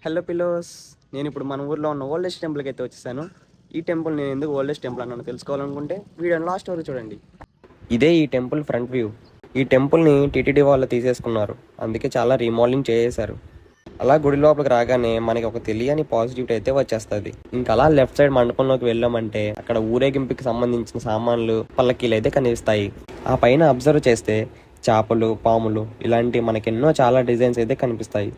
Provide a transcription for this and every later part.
Hello pillows, నేను ఇప్పుడు మన ఊర్లో ఉన్న ఓల్డెస్ట్ టెంపుల్కి అయితే వచ్చేసాను. ఈ టెంపుల్ నేను ఎందుకు ఓల్డెస్ట్ టెంపుల్ అన్నాను తెలుసుకోవాలనుకుంటే వీడియో లాస్ట్ వరకు చూడండి. ఇదే ఈ టెంపుల్ ఫ్రంట్ వ్యూ. ఈ టెంపుల్ని టీటీడీ వాళ్ళు తీసేసుకున్నారు, అందుకే చాలా రీమోడలింగ్ చేసేశారు. అలా గుడి లోపలికి రాగానే మనకి ఒక తెలియని పాజిటివిటీ అయితే వచ్చేస్తుంది. ఇంకా అలా లెఫ్ట్ సైడ్ మండపంలోకి వెళ్ళామంటే అక్కడ ఊరేగింపుకి సంబంధించిన సామాన్లు, పల్లకీలు అయితే కనిపిస్తాయి. ఆ పైన అబ్జర్వ్ చేస్తే చేపలు, పాములు ఇలాంటి మనకెన్నో చాలా డిజైన్స్ అయితే కనిపిస్తాయి.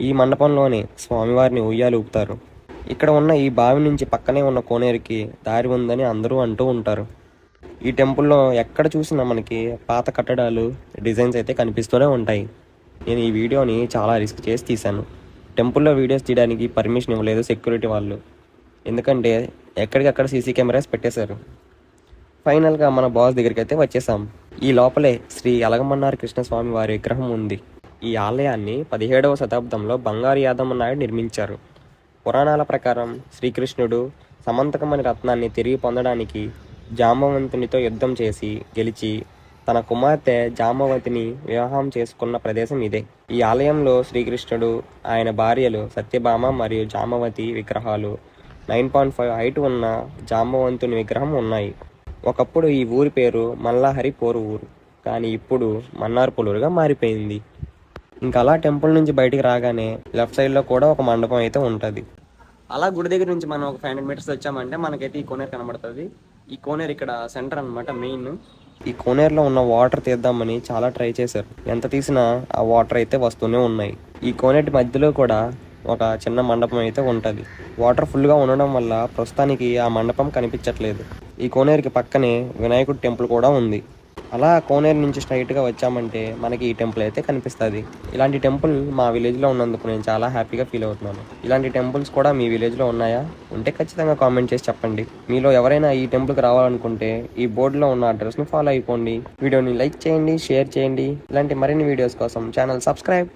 ఈ మండపంలోనే స్వామివారిని ఉయ్యాలు ఊపుతారు. ఇక్కడ ఉన్న ఈ బావి నుంచి పక్కనే ఉన్న కోనేరుకి దారి ఉందని అందరూ అంటూ ఉంటారు. ఈ టెంపుల్లో ఎక్కడ చూసినా మనకి పాత కట్టడాలు, డిజైన్స్ అయితే కనిపిస్తూనే ఉంటాయి. నేను ఈ వీడియోని చాలా రిస్క్ చేసి తీశాను. టెంపుల్లో వీడియోస్ తీయడానికి పర్మిషన్ ఇవ్వలేదు సెక్యూరిటీ వాళ్ళు, ఎందుకంటే ఎక్కడికక్కడ సీసీ కెమెరాస్ పెట్టేశారు. ఫైనల్గా మన బాస్ దగ్గరికి అయితే వచ్చేసాం. ఈ లోపలే శ్రీ అలగమన్నార్ కృష్ణస్వామి వారి విగ్రహం ఉంది. ఈ ఆలయాన్ని 17వ శతాబ్దంలో బంగారు యాదమ్మ నాయుడు నిర్మించారు. పురాణాల ప్రకారం శ్రీకృష్ణుడు సమంతకమణి రత్నాన్ని తిరిగి పొందడానికి జాంబవంతునితో యుద్ధం చేసి గెలిచి తన కుమార్తె జాంబవతిని వివాహం చేసుకున్న ప్రదేశం ఇదే. ఈ ఆలయంలో శ్రీకృష్ణుడు, ఆయన భార్యలు సత్యభామ మరియు జాంబవతి విగ్రహాలు, 9.5 హైట్ ఉన్న జాంబవంతుని విగ్రహం ఉన్నాయి. ఒకప్పుడు ఈ ఊరి పేరు మల్లాహరి పోరు ఊరు, కానీ ఇప్పుడు మన్నార్పులూరుగా మారిపోయింది. ఇంకా అలా టెంపుల్ నుంచి బయటికి రాగానే లెఫ్ట్ సైడ్లో కూడా ఒక మండపం అయితే ఉంటుంది. అలా గుడి దగ్గర నుంచి మనం ఒక 500 మీటర్స్ వచ్చామంటే మనకైతే ఈ కోనేరు కనబడుతుంది. ఈ కోనేరు ఇక్కడ సెంటర్ అనమాట, మెయిన్. ఈ కోనేరులో ఉన్న వాటర్ తీద్దామని చాలా ట్రై చేశారు, ఎంత తీసినా ఆ వాటర్ అయితే వస్తూనే ఉన్నాయి. ఈ కోనేటి మధ్యలో కూడా ఒక చిన్న మండపం అయితే ఉంటుంది. వాటర్ ఫుల్గా ఉండడం వల్ల ప్రస్తుతానికి ఆ మండపం కనిపించట్లేదు. ఈ కోనేరుకి పక్కనే వినాయకుడి టెంపుల్ కూడా ఉంది. అలా కోనేరు నుంచి స్ట్రైట్గా వచ్చామంటే మనకి ఈ టెంపుల్ అయితే కనిపిస్తుంది. ఇలాంటి టెంపుల్ మా విలేజ్లో ఉన్నందుకు నేను చాలా హ్యాపీగా ఫీల్ అవుతున్నాను. ఇలాంటి టెంపుల్స్ కూడా మీ విలేజ్లో ఉన్నాయా? ఉంటే ఖచ్చితంగా కామెంట్ చేసి చెప్పండి. మీలో ఎవరైనా ఈ టెంపుల్కి రావాలనుకుంటే ఈ బోర్డులో ఉన్న అడ్రస్ని ఫాలో అయిపోండి. వీడియోని లైక్ చేయండి, షేర్ చేయండి. ఇలాంటి మరిన్ని వీడియోస్ కోసం ఛానల్ సబ్స్క్రైబ్.